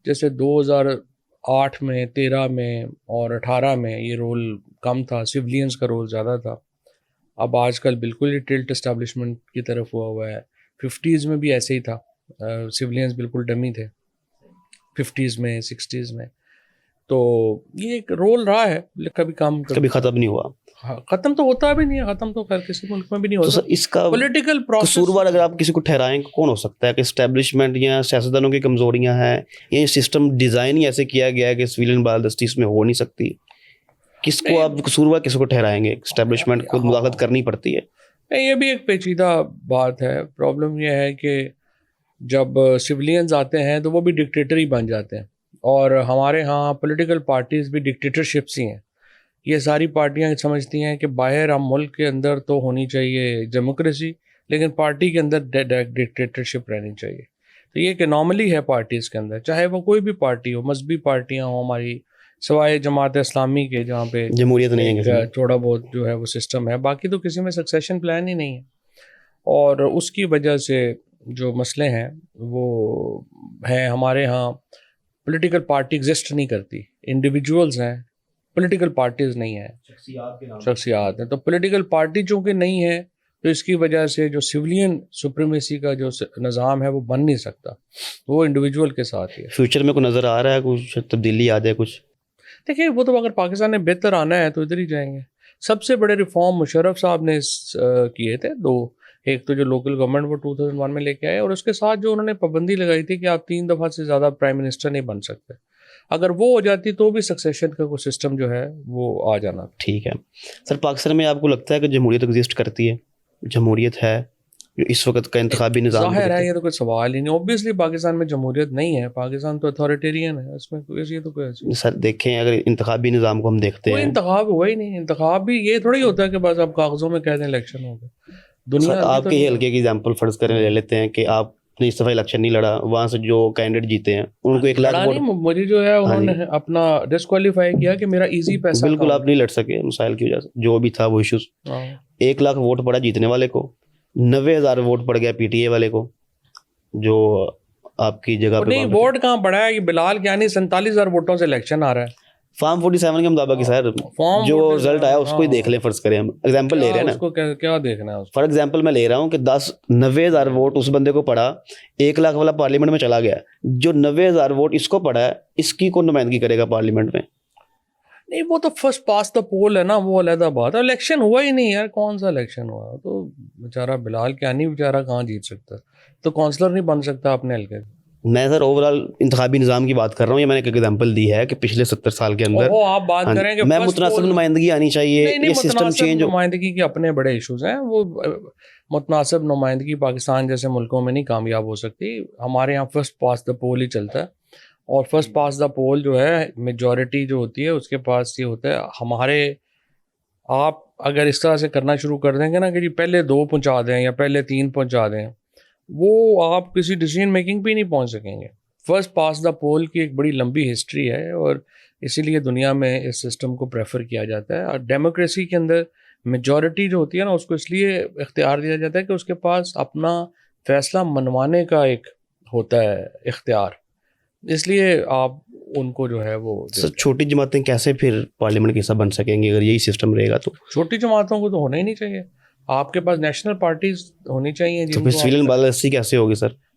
Speaker 1: جیسے 2008 میں, 13 میں اور 18 میں یہ رول کم تھا, سولینز کا رول زیادہ تھا. اب آج کل بالکل ہی ٹلٹ اسٹیبلشمنٹ کی طرف ہوا ہے. 50s میں بھی ایسے ہی تھا, سولینز بالکل ڈمی تھے 50s میں 60s میں. تو یہ ایک رول رہا ہے, کبھی کم
Speaker 2: کبھی ختم نہیں ہوا.
Speaker 1: ختم تو ہوتا بھی نہیں ہے, ختم تو خیر کسی ملک میں بھی نہیں ہوتا.
Speaker 2: تو سر اس کا
Speaker 1: پولیٹیکل
Speaker 2: قصوروار اگر آپ کسی کو ٹھہرائیں کون ہو سکتا ہے؟ کہ اسٹیبلشمنٹ یا سیاستدانوں کی کمزوریاں ہیں, یہ سسٹم ڈیزائن ہی ایسے کیا گیا ہے کہ سویلین بالادستی اس میں ہو نہیں سکتی. کس کو آپ قصوروار کس کو ٹھہرائیں گے؟ اسٹیبلشمنٹ کو مداخلت کرنی پڑتی ہے.
Speaker 1: یہ بھی ایک پیچیدہ بات ہے. پرابلم یہ ہے کہ جب سولینز آتے ہیں تو وہ بھی ڈکٹیٹر ہی بن جاتے ہیں, اور ہمارے ہاں پولیٹیکل پارٹیز بھی ڈکٹیٹرشپس ہی ہیں. یہ ساری پارٹیاں سمجھتی ہیں کہ باہر ہم ملک کے اندر تو ہونی چاہیے ڈیموکریسی, لیکن پارٹی کے اندر ڈکٹیٹرشپ رہنی چاہیے. تو یہ ایک انوملی ہے پارٹیز کے اندر, چاہے وہ کوئی بھی پارٹی ہو, مذہبی پارٹیاں ہوں ہماری, سوائے جماعت اسلامی کے جہاں پہ
Speaker 2: جمہوریت نہیں ہے,
Speaker 1: تھوڑا بہت جو ہے وہ سسٹم ہے, باقی تو کسی میں سکسیشن پلان ہی نہیں ہے. اور اس کی وجہ سے جو مسئلے ہیں وہ ہیں ہمارے ہاں پولیٹیکل پارٹی ایگزسٹ نہیں کرتی. انڈیویجولز ہیں, پولیٹیکل پارٹیز نہیں ہیں, شخصیات ہیں. تو پولیٹیکل پارٹی چونکہ نہیں ہے تو اس کی وجہ سے جو سولین سپریمیسی کا جو نظام ہے وہ بن نہیں سکتا, وہ انڈیویجول کے ساتھ ہی ہے.
Speaker 2: فیوچر میں کوئی نظر آ رہا ہے کچھ تبدیلی آ جائے کچھ؟
Speaker 1: دیکھیے وہ تو اگر پاکستان نے بہتر آنا ہے تو ادھر ہی جائیں گے. سب سے بڑے ریفارم مشرف صاحب نے کیے تھے دو. ایک تو جو لوکل گورنمنٹ وہ 2001 میں لے کے آئے, اور اس کے ساتھ جو انہوں نے پابندی لگائی تھی کہ آپ 3 دفعہ سے زیادہ پرائم منسٹر نہیں بن سکتے. اگر وہ ہو جاتی تو بھی سکسیشن کا کوئی سسٹم جو ہے وہ آ جانا.
Speaker 2: ٹھیک ہے سر. پاکستان میں آپ کو لگتا ہے کہ جمہوریت ایگزسٹ کرتی ہے؟ جمہوریت ہے جو اس وقت کا انتخابی نظام
Speaker 1: ظاہر ہے, یہ تو کوئی سوال ہی نہیں. اوبیسلی پاکستان میں جمہوریت نہیں ہے, پاکستان تو اتھارٹیرین ہے, اس میں یہ تو کوئی
Speaker 2: سر دیکھیں اگر انتخابی نظام کو ہم دیکھتے ہیں,
Speaker 1: کوئی انتخاب ہوا ہی نہیں. انتخاب بھی یہ تھوڑی ہوتا ہے کہ بس آپ کاغذوں میں کہہ دیں الیکشن ہو گیا. دنیا
Speaker 2: آپ کے ہلکے کی ایگزامپل فرض کریں لے لیتے ہیں کہ آپ نے اس دفعہ الیکشن نہیں لڑا, وہاں سے جو کینڈیڈیٹ جیتے ہیں ان کو 1 لاکھ ووٹ,
Speaker 1: مجھے جو ہے انہوں نے اپنا ڈسکوالیفائی کیا کہ میرا ایزی پیسہ.
Speaker 2: بالکل آپ نہیں لڑ سکے مسائل کی وجہ سے, جو بھی تھا وہ ایشوز. 1 لاکھ ووٹ پڑا جیتنے والے کو, 90,000 ووٹ پڑ گیا پی ٹی اے والے کو جو آپ کی جگہ پہ.
Speaker 1: نہیں ووٹ کہاں پڑا ہے, یہ بلال کیانی 47,000 ووٹوں سے الیکشن آ رہا ہے.
Speaker 2: فارم 47 کے مطابق ہی سر, جو رزلٹ آیا اس کو ہی دیکھ لیں. فرض کریں ہم ایگزامپل لے رہے ہیں نا,
Speaker 1: اس کو کیا دیکھنا ہے.
Speaker 2: فار ایگزامپل میں لے رہا ہوں کہ 90,000 ووٹ اس بندے کو پڑا, 1 لاکھ والا پارلیمنٹ میں چلا گیا, جو 90,000 ووٹ اس کو پڑا ہے اس کی کون نمائندگی کرے گا پارلیمنٹ میں؟
Speaker 1: نہیں وہ تو فرسٹ پاس دا پول ہے نا, وہ علیحدہ بات ہے. الیکشن ہوا ہی نہیں یار, کون سا الیکشن ہوا؟ تو بیچارہ بلال کیانی بیچارہ کہاں جیت سکتا, تو کونسلر نہیں بن سکتا اپنے حلقے.
Speaker 2: میں سر اوور آل انتخابی نظام کی بات کر رہا ہوں. یہ میں نے ایک ایگزامپل دی ہے کہ پچھلے 70 سال کے اندر
Speaker 1: آپ بات کریں کہ
Speaker 2: میں متناسب نمائندگی آنی چاہیے, یہ سسٹم چینج.
Speaker 1: نمائندگی کے اپنے بڑے ایشوز ہیں, وہ متناسب نمائندگی پاکستان جیسے ملکوں میں نہیں کامیاب ہو سکتی. ہمارے یہاں فرسٹ پاس دا پول ہی چلتا ہے, اور فرسٹ پاس دا پول جو ہے میجورٹی جو ہوتی ہے اس کے پاس یہ ہوتا ہے. ہمارے آپ اگر اس طرح سے کرنا شروع کر دیں گے نا کہ جی پہلے 2 پہنچا دیں یا پہلے 3 پہنچا دیں, وہ آپ کسی ڈیسیجن میکنگ پہ نہیں پہنچ سکیں گے. فرسٹ پاس دا پول کی ایک بڑی لمبی ہسٹری ہے, اور اسی لیے دنیا میں اس سسٹم کو پریفر کیا جاتا ہے. اور ڈیموکریسی کے اندر میجورٹی جو ہوتی ہے نا اس کو اس لیے اختیار دیا جاتا ہے کہ اس کے پاس اپنا فیصلہ منوانے کا ایک ہوتا ہے اختیار, اس لیے آپ ان کو جو ہے وہ.
Speaker 2: چھوٹی جماعتیں کیسے پھر پارلیمنٹ کے حصہ بن سکیں گے اگر یہی سسٹم رہے گا؟ تو
Speaker 1: چھوٹی جماعتوں کو تو ہونا ہی نہیں چاہیے. آپ کے پاس نیشنل پارٹیز ہونی چاہیے.
Speaker 2: تو پھر سویلین بالادستی کیسے ہوگی سر؟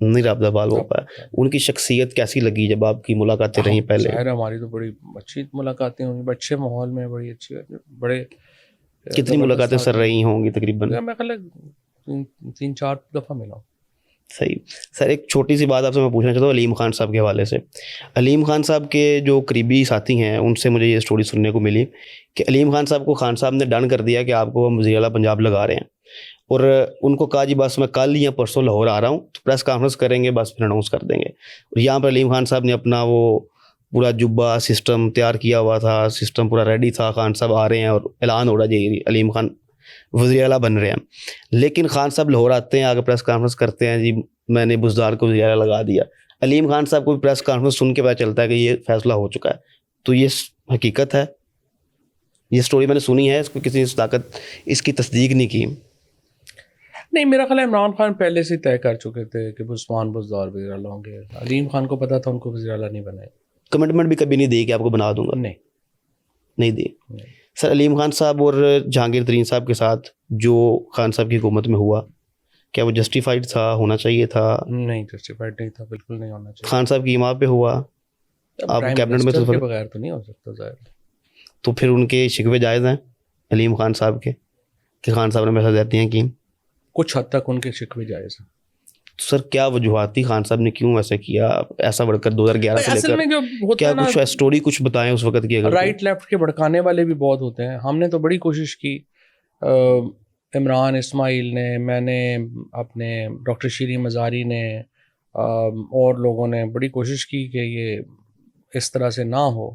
Speaker 2: نہیں رابطہ بحال ہو پایا. ان کی شخصیت کیسی لگی جب آپ کی ملاقاتیں رہیں پہلے؟
Speaker 1: ظاہر ہماری تو بڑی اچھی ملاقاتیں ہوئی, اچھے ماحول میں, بڑی اچھی, بڑے.
Speaker 2: کتنی ملاقاتیں سر رہی ہوں گی تقریباً؟
Speaker 1: میں خیال ہے 3-4 دفعہ ملا ہوں.
Speaker 2: صحیح. سر ایک چھوٹی سی بات آپ سے میں پوچھنا چاہتا ہوں علیم خان صاحب کے حوالے سے. علیم خان صاحب کے جو قریبی ساتھی ہیں ان سے مجھے یہ اسٹوری سننے کو ملی کہ علیم خان صاحب کو خان صاحب نے ڈن کر دیا کہ آپ کو ہم وزیر اعلیٰ پنجاب لگا رہے ہیں, اور ان کو کہا جی بس میں کل یا پرسوں لاہور آ رہا ہوں, تو پریس کانفرنس کریں گے, بس پھر اناؤنس کر دیں گے. اور یہاں پر علیم خان صاحب نے اپنا وہ پورا جبہ سسٹم تیار کیا ہوا تھا, سسٹم پورا ریڈی تھا, خان صاحب آ رہے ہیں اور اعلان ہو رہا ہے جی علیم خان وزیر اعلیٰ بن رہے ہیں. لیکن خان صاحب لاہور آتے ہیں, آگے پریس کانفرنس کرتے ہیں, جی میں نے بزدار کو وزیر اعلیٰ لگا دیا. علیم خان صاحب کو بھی پریس کانفرنس سن کے پتہ چلتا ہے کہ یہ فیصلہ ہو چکا ہے. تو یہ حقیقت ہے, یہ سٹوری میں نے سنی ہے, اس کو کسی طاقت اس کی تصدیق نہیں کی.
Speaker 1: نہیں, میرا خیال ہے عمران خان پہلے سے طے کر چکے تھے کہ عثمان بزدار وزیر اعلیٰ ہوں گے. علیم خان کو پتا تھا ان کو وزیر اعلیٰ نہیں بنائے.
Speaker 2: کمٹمنٹ بھی کبھی نہیں دی کہ آپ کو بنا دوں گا؟ نہیں دی. سر علیم خان صاحب اور جہانگیر ترین صاحب کے ساتھ جو خان صاحب کی حکومت میں ہوا, کیا وہ جسٹیفائڈ تھا, ہونا چاہیے تھا؟
Speaker 1: نہیں, جسٹیفائڈ نہیں تھا, بالکل نہیں ہونا چاہیے.
Speaker 2: خان صاحب کی ایما پہ ہوا, آپ کیبنٹ میں
Speaker 1: کے بغیر تو نہیں ہو سکتا ظاہر.
Speaker 2: تو پھر ان کے شکوے جائز ہیں علیم خان صاحب کے کہ خان صاحب نے میسج دیتی ہیں کی؟
Speaker 1: کچھ حد تک ان کے شکوے جائز ہیں.
Speaker 2: تو سر کیا وجوہات تھی, خان صاحب نے کیوں ایسے کیا, ایسا بڑھ کر 2011 سے
Speaker 1: اصل میں جو
Speaker 2: کیا کچھ اسٹوری کچھ بتائیں اس وقت کی؟
Speaker 1: رائٹ لیفٹ کے بھڑکانے والے بھی بہت ہوتے ہیں. ہم نے تو بڑی کوشش کی, عمران اسماعیل نے, میں نے, اپنے ڈاکٹر شیریں مزاری نے, اور لوگوں نے بڑی کوشش کی کہ یہ اس طرح سے نہ ہو.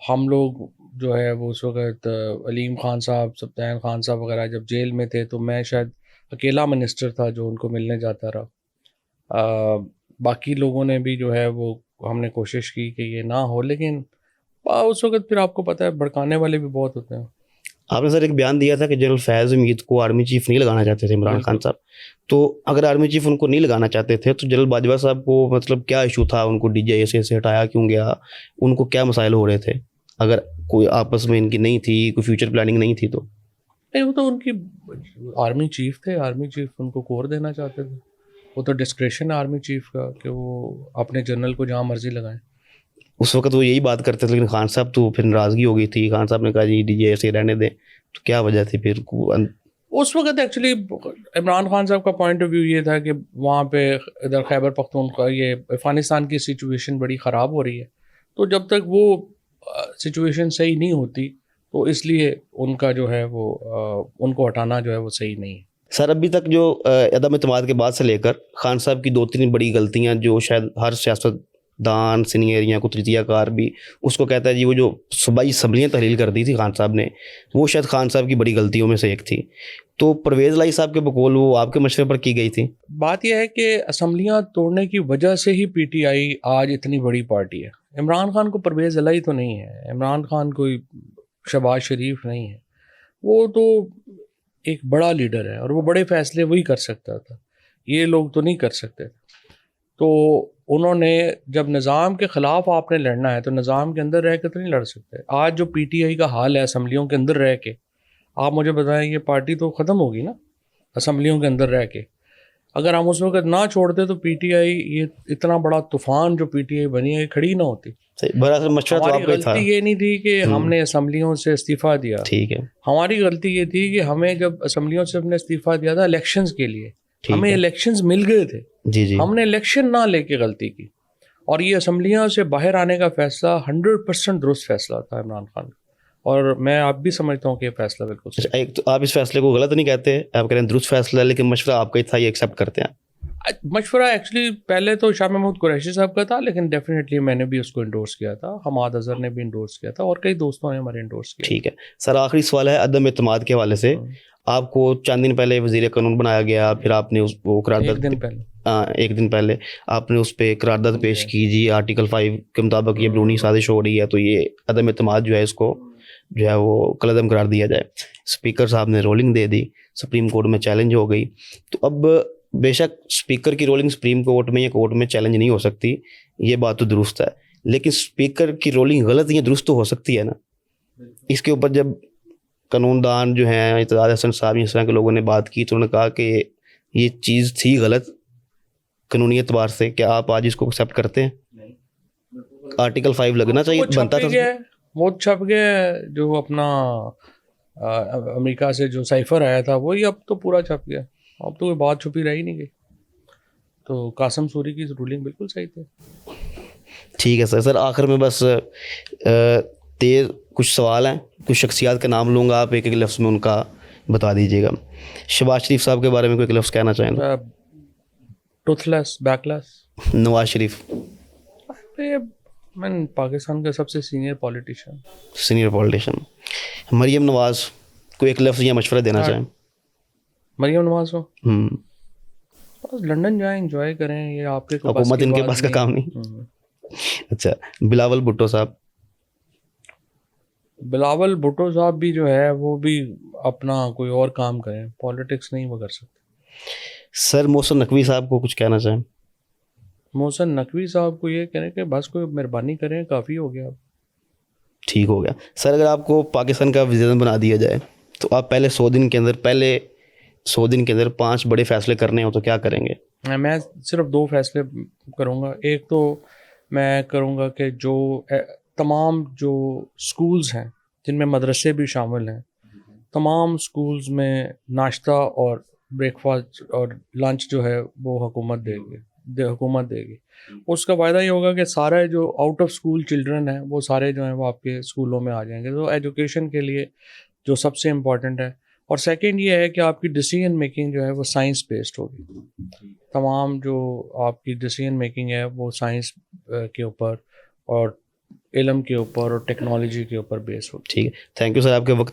Speaker 1: ہم لوگ جو ہے وہ اس وقت علیم خان صاحب, سبطین خان صاحب وغیرہ جب جیل میں تھے تو میں شاید اکیلا منسٹر تھا جو ان کو ملنے جاتا رہا. باقی لوگوں نے بھی جو ہے وہ ہم نے کوشش کی کہ یہ نہ ہو, لیکن اس وقت پھر آپ کو پتہ ہے بھڑکانے والے بھی بہت ہوتے ہیں.
Speaker 2: آپ نے سر ایک بیان دیا تھا کہ جنرل فیض حمید کو آرمی چیف نہیں لگانا چاہتے تھے عمران خان صاحب. تو اگر آرمی چیف ان کو نہیں لگانا چاہتے تھے تو جنرل باجوہ صاحب کو مطلب کیا ایشو تھا, ان کو ڈی جی آئی سے ہٹایا کیوں گیا, ان کو کیا مسائل ہو رہے تھے؟ اگر کوئی آپس میں ان کی نہیں تھی, کوئی فیوچر پلاننگ نہیں تھی تو؟
Speaker 1: نہیں, وہ تو ان کی آرمی چیف تھے, آرمی چیف ان کو کور دینا چاہتے تھے. وہ تو ڈسکریشن ہے آرمی چیف کا کہ وہ اپنے جنرل کو جہاں مرضی لگائیں.
Speaker 2: اس وقت وہ یہی بات کرتے تھے, لیکن خان صاحب تو پھر ناراضگی ہو گئی تھی, خان صاحب نے کہا جی ڈی جی ایسے رہنے دیں. تو کیا وجہ تھی پھر؟
Speaker 1: اس وقت ایکچولی عمران خان صاحب کا پوائنٹ آف ویو یہ تھا کہ وہاں پہ ادھر خیبر پختونخوا, یہ افغانستان کی سچویشن بڑی خراب ہو رہی ہے, تو جب تک وہ سچویشن صحیح نہیں ہوتی تو اس لیے ان کا جو ہے وہ ان کو ہٹانا جو ہے وہ صحیح نہیں ہے.
Speaker 2: سر ابھی تک جو عدم اعتماد کے بعد سے لے کر خان صاحب کی 2-3 بڑی غلطیاں جو شاید ہر سیاست دان سینئر یا کوئی تجزیہ کار بھی اس کو کہتا ہے جی وہ جو صوبائی اسمبلیاں تحلیل کر دی تھی خان صاحب نے, وہ شاید خان صاحب کی بڑی غلطیوں میں سے ایک تھی. تو پرویز الہی صاحب کے بقول وہ آپ کے مشورے پر کی گئی تھی.
Speaker 1: بات یہ ہے کہ اسمبلیاں توڑنے کی وجہ سے ہی پی ٹی آئی آج اتنی بڑی پارٹی ہے. عمران خان کو پرویز الہی تو نہیں ہے, عمران خان کوئی شہباز شریف نہیں ہے, وہ تو ایک بڑا لیڈر ہے اور وہ بڑے فیصلے وہی کر سکتا تھا, یہ لوگ تو نہیں کر سکتے. تو انہوں نے جب نظام کے خلاف آپ نے لڑنا ہے تو نظام کے اندر رہ کے تو نہیں لڑ سکتے. آج جو پی ٹی آئی کا حال ہے اسمبلیوں کے اندر رہ کے, آپ مجھے بتائیں یہ پارٹی تو ختم ہوگی نا اسمبلیوں کے اندر رہ کے. اگر ہم اس وقت نہ چھوڑتے تو پی ٹی آئی, یہ اتنا بڑا طوفان جو پی ٹی آئی بنی ہے کھڑی نہ ہوتی. ہماری غلطی یہ نہیں تھی کہ ہم نے اسمبلیوں سے استعفیٰ دیا,
Speaker 2: ٹھیک ہے,
Speaker 1: ہماری غلطی یہ تھی کہ ہمیں جب اسمبلیوں سے ہم نے استعفیٰ دیا تھا الیکشنز کے لیے, ہمیں الیکشنز مل گئے تھے, ہم نے الیکشن نہ لے کے غلطی کی. اور یہ اسمبلیوں سے باہر آنے کا فیصلہ 100% درست فیصلہ تھا عمران خان کا, اور میں اب بھی سمجھتا ہوں کہ یہ فیصلہ بالکل
Speaker 2: ایک تو آپ اس فیصلے کو غلط نہیں کہتے, آپ کہہ رہے ہیں درست فیصلہ ہے, لیکن مشورہ آپ کا ہی تھا, یہ ایکسیپٹ کرتے ہیں؟
Speaker 1: مشورہ ایکچولی پہلے تو شاہ محمود قریشی صاحب کا تھا, لیکن ڈیفینیٹلی میں نے بھی اس کو انڈورس کیا تھا, حماد اظہر نے بھی انڈورس کیا تھا, اور کئی دوستوں نے ہمارے انڈورس کیا.
Speaker 2: ٹھیک ہے سر, آخری سوال ہے عدم اعتماد کے حوالے سے. آپ کو چند دن پہلے وزیر قانون بنایا گیا, پھر آپ نے اس وہ قرارداد ایک دن پہلے آپ نے اس پہ قرارداد پیش کی جی آرٹیکل 5 کے مطابق یہ بیرونی سازش ہو رہی ہے, تو یہ عدم اعتماد جو ہے اس کو جو ہے وہ کالعدم قرار دیا جائے. اسپیکر صاحب نے رولنگ دے دی, سپریم کورٹ میں چیلنج ہو گئی. تو اب بے شک اسپیکر کی رولنگ سپریم کورٹ میں یا کورٹ میں چیلنج نہیں ہو سکتی, یہ بات تو درست ہے, لیکن اسپیکر کی رولنگ غلط یا درست تو ہو سکتی ہے نا. اس کے اوپر جب قانون دان جو ہیں اعتزاز احسن صاحب اس طرح کے لوگوں نے بات کی تو انہوں نے کہا کہ یہ چیز تھی غلط, قانونی اعتبار سے کیا آپ آج اس کو ایکسیپٹ کرتے ہیں؟ آرٹیکل 5 لگنا چاہیے، بنتا تھا.
Speaker 1: وہ چھپ گیا جو اپنا امریکہ سے جو سائفر آیا تھا وہی اب تو پورا چھپ گیا، اب تو کوئی بات چھپی رہ ہی نہیں گئی. تو قاسم سوری کی رولنگ بالکل صحیح تھی.
Speaker 2: ٹھیک ہے سر. آخر میں بس تیز کچھ سوال ہیں، کچھ شخصیات کا نام لوں گا، آپ ایک ایک لفظ میں ان کا بتا دیجیے گا. شہباز شریف صاحب کے بارے میں کوئی ایک لفظ کہنا چاہیں گے؟
Speaker 1: ٹوتھ لیس، بیک لیس.
Speaker 2: نواز شریف
Speaker 1: میں پاکستان کا سب سے سینئر پولیٹیشین.
Speaker 2: مریم نواز کوئی ایک لفظ یا مشورہ دینا چاہیں؟
Speaker 1: مریم نواز کو بس لندن جائیں، انجوائے کریں، یہ آپ کے
Speaker 2: حکومت ان کے پاس کا کام نہیں. اچھا. بلاول بھٹو صاحب بھی جو ہے وہ بھی اپنا کوئی اور کام کریں، پالیٹکس نہیں وہ کر سکتے. سر محسن نقوی صاحب کو کچھ کہنا چاہیں؟
Speaker 1: محسن نقوی صاحب کو یہ کہنے کہ بس کوئی مہربانی کریں، کافی ہو گیا اب.
Speaker 2: ٹھیک ہو گیا. سر اگر آپ کو پاکستان کا وزیر بنا دیا جائے تو آپ پہلے 100 دن کے اندر 5 بڑے فیصلے کرنے ہوں تو کیا کریں گے؟
Speaker 1: میں صرف 2 فیصلے کروں گا. ایک تو میں کروں گا کہ جو تمام جو اسکولز ہیں جن میں مدرسے بھی شامل ہیں، تمام اسکولز میں ناشتہ اور بریک فاسٹ اور لنچ جو ہے وہ حکومت دے گی. اس کا فائدہ یہ ہوگا کہ سارے جو آؤٹ آف اسکول چلڈرن ہیں وہ سارے جو ہیں وہ آپ کے اسکولوں میں آ جائیں گے. تو ایجوکیشن کے لیے جو سب سے امپورٹنٹ ہے. اور سیکنڈ یہ ہے کہ آپ کی ڈیسیژن میکنگ جو ہے وہ سائنس بیسڈ ہوگی. تمام جو آپ کی ڈیسیژن میکنگ ہے وہ سائنس کے اوپر اور علم کے اوپر اور ٹیکنالوجی کے اوپر بیس ہوگی.
Speaker 2: ٹھیک ہے. تھینک یو سر آپ کے وقت